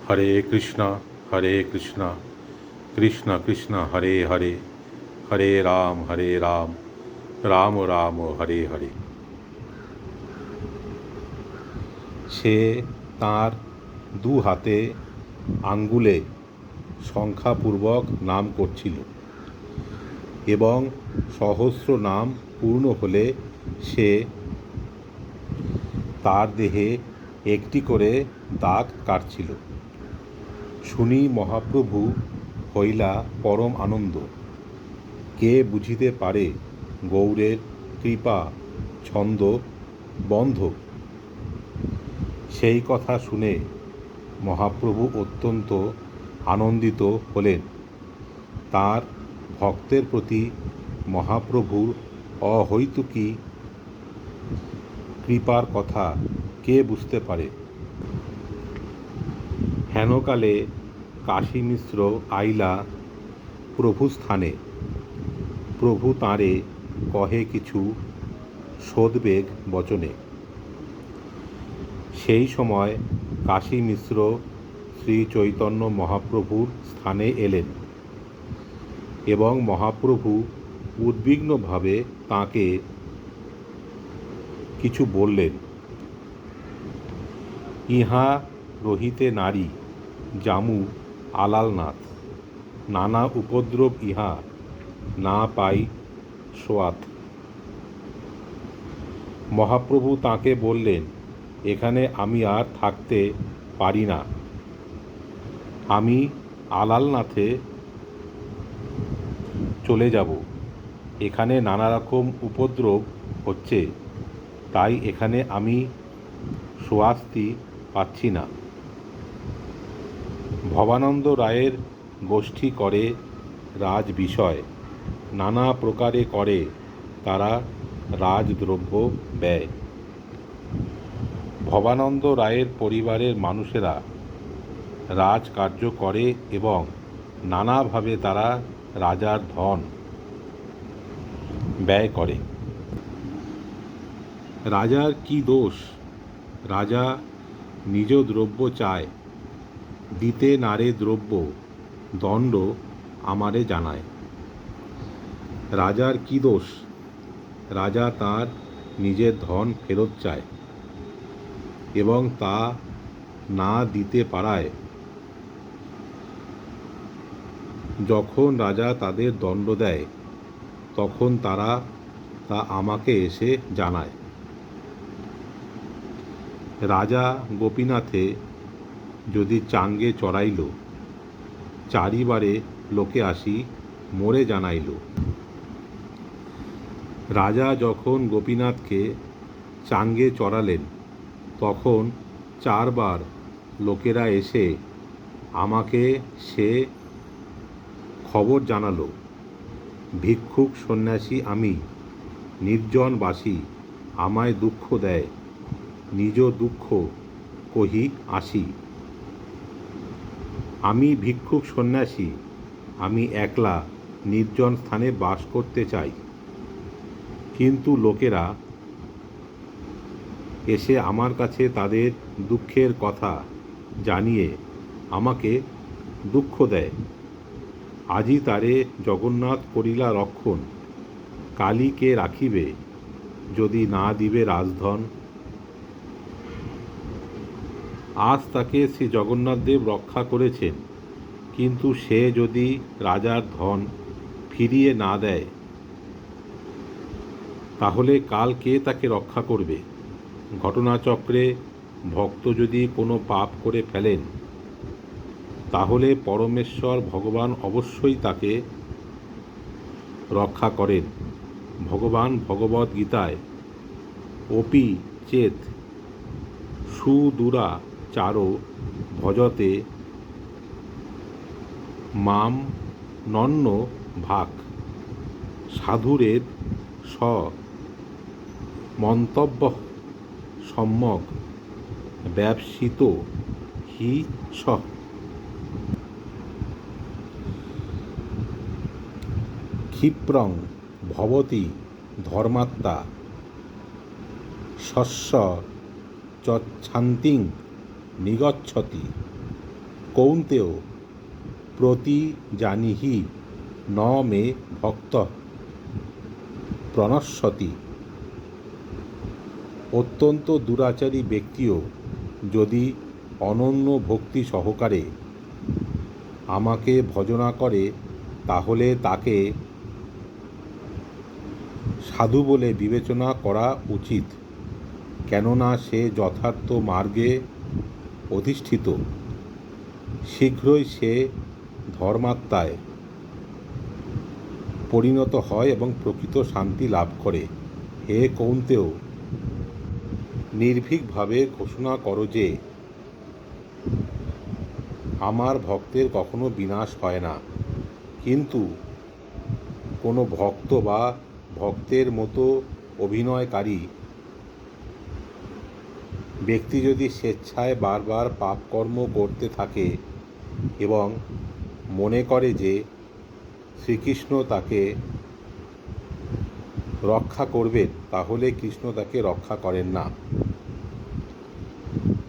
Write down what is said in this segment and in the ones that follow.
হরে কৃষ্ণ কৃষ্ণ কৃষ্ণ হরে হরে, হরে রাম রাম রাম হরে হরে। সে তাঁর দু হাতে আঙ্গুলে সংখ্যাপূর্বক নাম করছিল এবং সহস্র নাম পূর্ণ হলে সে তার দেহে একটি করে দাগ কাটছিল। শুনি মহাপ্রভু হইলা পরম আনন্দ। কে বুঝিতে পারে গৌরের কৃপা ছন্দ বন্ধ। সেই কথা শুনে মহাপ্রভু অত্যন্ত আনন্দিত হলেন। তার ভক্তের প্রতি মহাপ্রভুর অহৈতুকী কৃপার কথা কে বুঝতে পারে। হেনকালে কাশী মিশ্র আইলা প্রভু স্থানে। প্রভু তাঁরে কহে কিছু সদ্বেগ বচনে। সেই সময় কাশী মিশ্র শ্রী চৈতন্য মহাপ্রভুর স্থানে এলেন এবং মহাপ্রভু উদ্বিগ্নভাবে তাঁকে কিছু বললেন। ইহা রহিতে নারী জামু আলালনাথ, নানা উপদ্রব ইহা না পাই সোয়াত। মহাপ্রভু তাঁকে বললেন, এখানে আমি আর থাকতে পারি না। আমি আলালনাথে চলে যাব। এখানে নানা রকম উপদ্রব হচ্ছে, তাই এখানে আমি স্বস্তি পাচ্ছি না। ভবানন্দ রায়ের গোষ্ঠী করে রাজ বিষয়, নানা প্রকারে করে তারা রাজদ্রব্য ব্যয়। ভবানন্দ রায়ের পরিবারের মানুষেরা রাজকার্য করে এবং নানাভাবে তারা রাজার ধন ব্যয় করে। রাজার কি দোষ? রাজা নিজ দ্রব্য চায়, দিতে নারে দ্রব্য, দণ্ড আমারে জানায়। রাজার কি দোষ? রাজা তার নিজের ধন ফেরত চায় এবং তা না দিতে পারায় যখন রাজা তাদের দণ্ড দেয় তখন তারা তা আমাকে এসে জানায়। রাজা গোপীনাথে যদি চাঙ্গে চড়াইল, চারিবারে লোকে আসি মোরে জানাইল। রাজা যখন গোপীনাথকে চাঙ্গে চড়ালেন তখন চারবার লোকেরা এসে আমাকে সে খবর জানালো। ভিক্ষুক সন্ন্যাসী আমি, নির্জনবাসী, আমায় দুঃখ দেয়, নিজ দুঃখ কহি আসি। আমি ভিক্ষুক সন্ন্যাসী, আমি একলা নির্জন স্থানে বাস করতে চাই, কিন্তু লোকেরা এসে আমার কাছে তাদের দুঃখের কথা জানিয়ে আমাকে দুঃখ দেয়। আজি তারে জগন্নাথ করিলা রক্ষণ, কালী কে রাখিবে যদি না দিবে রাজধন। আজ তাকে শ্রী জগন্নাথদেব রক্ষা করেছেন, কিন্তু সে যদি রাজার ধন ফিরিয়ে না দেয় তাহলে কাল কে তাকে রক্ষা করবে? ঘটনাচক্রে ভক্ত যদি কোনো পাপ করে ফেলেন তাহলে পরমেশ্বর ভগবান অবশ্যই তাকে রক্ষা করেন। ভগবান ভগবদ্ গীতায় অপি চেত সুদূরাচারো ভজতে মাম নন্য ভাক, সাধুরের স মন্তব্য সম্যক ব্যবসিত হি স। ক্ষিপ্রং ভবতি ধর্মাত্মা শস্য যচ্ছান্তিং নিগচ্ছতি, কৌন্তেয় প্রতি জানিহি ন মে ভক্ত প্রণশ্যতি। অত্যন্ত দুরাচারী ব্যক্তিও যদি অনন্য ভক্তি সহকারে আমাকে ভজনা করে তাহলে তাকে সাধু বলে বিবেচনা করা উচিত, কেননা সে যথার্থ মার্গে অধিষ্ঠিত। শীঘ্রই সে ধর্মাত্মায় পরিণত হয় এবং প্রকৃত শান্তি লাভ করে। হে কৌন্তেয়, নির্ভীকভাবে ঘোষণা করো যে আমার ভক্তের কখনো বিনাশ হয় না, কিন্তু কোনো ভক্ত বা ভক্তের মতো অভিনয়কারী ব্যক্তি যদি স্বেচ্ছায় বারবার পাপকর্ম করতে থাকে এবং মনে করে যে শ্রীকৃষ্ণ তাকে রক্ষা করবেন, তাহলে কৃষ্ণ তাকে রক্ষা করেন না।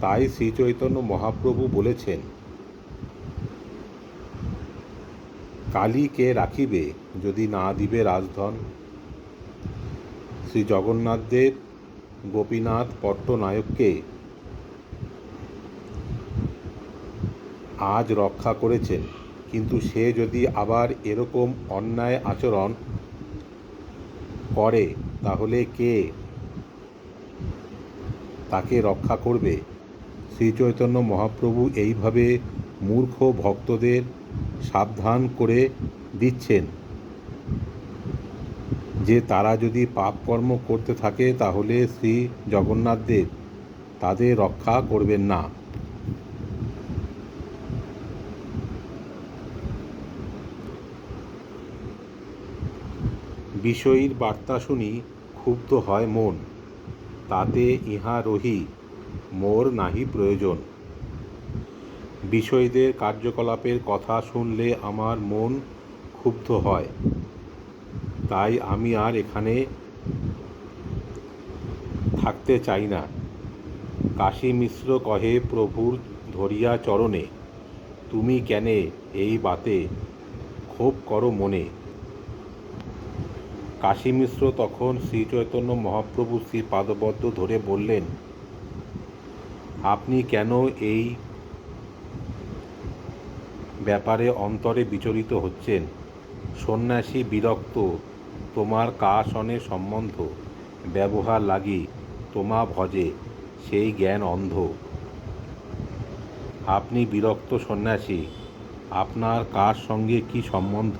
তাই শ্রীচৈতন্য মহাপ্রভু বলেছেন, কালী কে রাখিবে যদি না দিবে রাজধন। শ্রী জগন্নাথদেব গোপীনাথ পট্টনায়ককে আজ রক্ষা করেছেন, কিন্তু সে যদি আবার এরকম অন্যায় আচরণ করে তাহলে কে তাকে রক্ষা করবে? শ্রীচৈতন্য মহাপ্রভু এইভাবে মূর্খ ভক্তদের সাবধান করে দিচ্ছেন যে তারা যদি পাপকর্ম করতে থাকে তাহলে শ্রী জগন্নাথদেব তাদের রক্ষা করবেন না। বিষয়ীর বার্তা শুনি ক্ষুব্ধ হয় মন, তাতে ইহা রহি মোর নাহি প্রয়োজন। বিষয়ীদের কার্যকলাপের কথা শুনলে আমার মন ক্ষুব্ধ হয়, তাই আমি আর এখানে থাকতে চাই না। কাশী মিশ্র কহে প্রভুর ধরিয়া চরণে, তুমি কেনে এই বাতে ক্ষোভ করো মনে। কাশী মিশ্র তখন শ্রীচৈতন্য মহাপ্রভু শ্রী পাদপদ্ম ধরে বললেন, আপনি কেন এই ব্যাপারে অন্তরে বিচলিত হচ্ছেন? সন্ন্যাসী বিরক্ত তোমার কা সনে সম্বন্ধ, ব্যবহার লাগি তোমা ভজে সেই জ্ঞান অন্ধ। আপনি বিরক্ত সন্ন্যাসী, আপনার কার সঙ্গে কি সম্বন্ধ?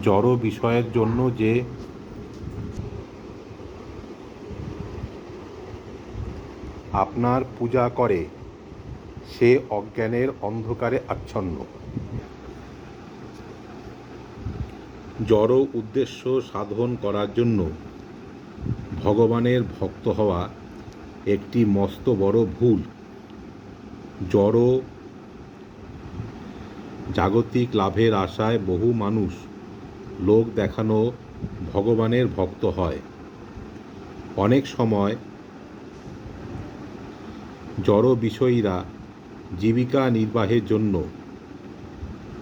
জড় বিষয়ের জন্য যে আপনার পূজা করে সে অজ্ঞানের অন্ধকারে আচ্ছন্ন। জড় উদ্দেশ্য সাধন করার জন্য ভগবানের ভক্ত হওয়া একটি মস্ত বড় ভুল। জড় জাগতিক লাভের আশায় বহু মানুষ লোক দেখানো ভগবানের ভক্ত হয়। অনেক সময় জড় বিষয়ীরা জীবিকা নির্বাহের জন্য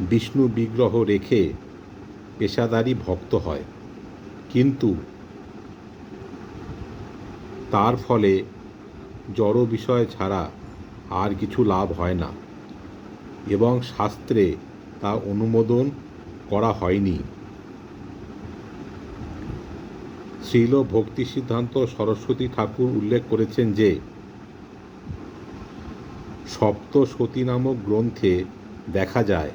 বিষ্ণু বিগ্রহ রেখে পেশাদারী ভক্ত হয়, কিন্তু তার ফলে জড় বিষয় ছাড়া আর কিছু লাভ হয় না এবং শাস্ত্রে তা অনুমোদন করা হয়নি। শ্রীল ভক্তি সিদ্ধান্ত সরস্বতী ঠাকুর উল্লেখ করেছেন যে সপ্তশতী নামক গ্রন্থে দেখা যায়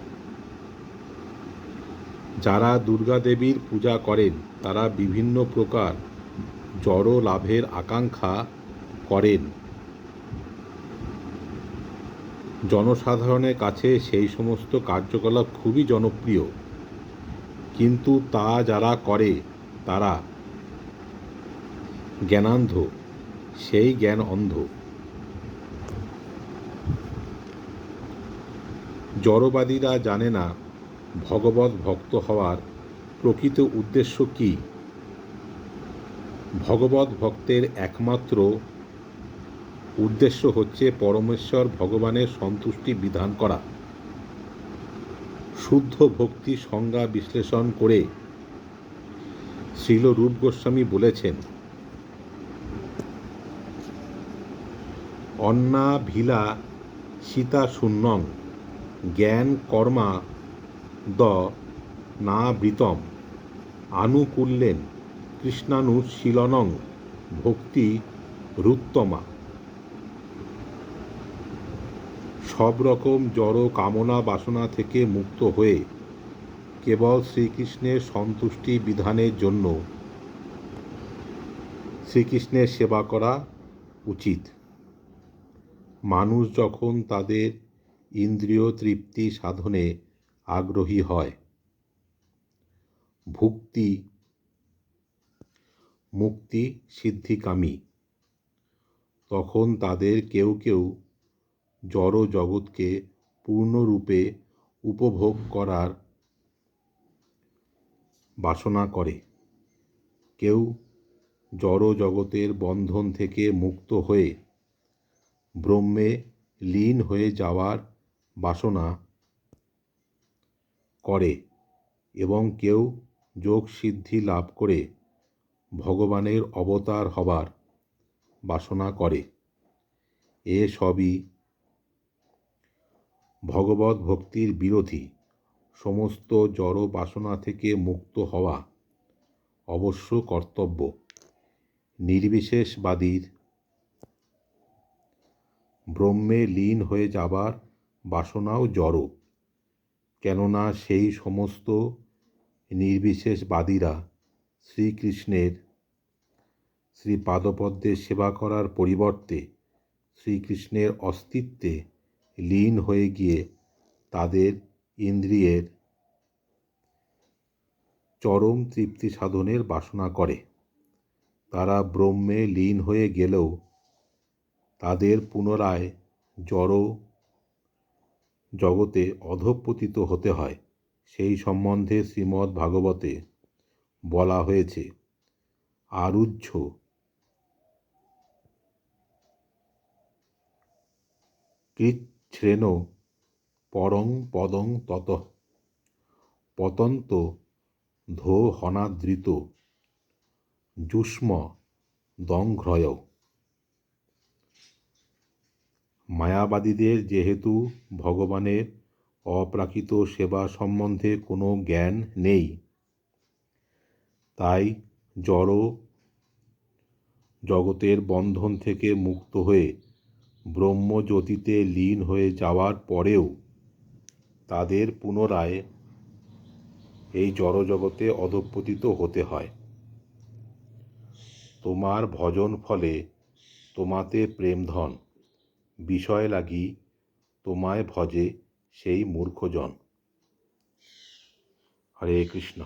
যারা দুর্গা দেবীর পূজা করেন তারা বিভিন্ন প্রকার জড় লাভের আকাঙ্ক্ষা করেন। জনসাধারণের কাছে সেই সমস্ত কার্যকলাপ খুবই জনপ্রিয়, কিন্তু তা যারা করে তারা জ্ঞানান্ধ, সেই জ্ঞান অন্ধ। জড়বাদীরা জানে না ভগবত ভক্ত হওয়ার প্রকৃত উদ্দেশ্য কী। ভগবত ভক্তের একমাত্র উদ্দেশ্য হচ্ছে পরমেশ্বর ভগবানের সন্তুষ্টি বিধান করা। শুদ্ধ ভক্তি সংজ্ঞা বিশ্লেষণ করে শ্রীল রূপ গোস্বামী বলেছেন, অন্নাভিলা সীতা শূন্যং জ্ঞান কর্মা দ না বৃতম আনুকূল্যেন কৃষ্ণানুশীলনং ভক্তি রুত্তমা। সব রকম জড় কামনা বাসনা থেকে মুক্ত হয়ে কেবল শ্রীকৃষ্ণের সন্তুষ্টি বিধানের জন্য শ্রীকৃষ্ণের সেবা করা উচিত। মানুষ যখন তাদের ইন্দ্রিয় তৃপ্তি সাধনে আগ্রহী হয়, ভুক্তি মুক্তি সিদ্ধিকামী, তখন তাদের কেউ কেউ জড় জগৎকে পূর্ণরূপে উপভোগ করার বাসনা করে। কেউ জড় জগতের বন্ধন থেকে মুক্ত হয়ে ব্রহ্মে লীন হয়ে যাওয়ার বাসনা করে এবং কেউ যোগ সিদ্ধি লাভ করে ভগবানের অবতার হবার বাসনা করে। এ সবই ভগবত ভক্তির বিরোধী। সমস্ত জড় বাসনা থেকে মুক্ত হওয়া অবশ্য কর্তব্য। নির্বিশেষবাদীর ব্রহ্মে লীন হয়ে যাবার বাসনাও জড়, কেননা সেই সমস্ত নির্বিশেষবাদীরা শ্রীকৃষ্ণের শ্রীপাদপদ্মের সেবা করার পরিবর্তে শ্রীকৃষ্ণের অস্তিত্বে লীন হয়ে গিয়ে তাদের ইন্দ্রিয়ের চরম তৃপ্তি সাধনের বাসনা করে। তারা ব্রহ্মে লীন হয়ে গেলেও তাদের পুনরায় জড় জগতে অধঃপতিত হতে হয়। সেই সম্বন্ধে শ্রীমদ্ ভাগবতে বলা হয়েছে, আরুহ্য কৃচ্ছ্রেণ পরং পদং ততঃ পতন্ত ধো হনাদৃত যুষ্ম দংঘ্রয়। মায়াবাদীদের যেহেতু ভগবানের অপ্রাকৃত সেবা সম্বন্ধে কোনো জ্ঞান নেই, তাই জড় জগতের বন্ধন থেকে মুক্ত হয়ে ব্রহ্মজ্যোতিতে লীন হয়ে যাওয়ার পরেও তাদের পুনরায় এই জড়জগতে অধঃপতিত হতে হয়। তোমার ভজন ফলে তোমাতে প্রেমধন, বিষয় লাগি তোমায় ভজে সেই মূর্খজন। হরে কৃষ্ণ।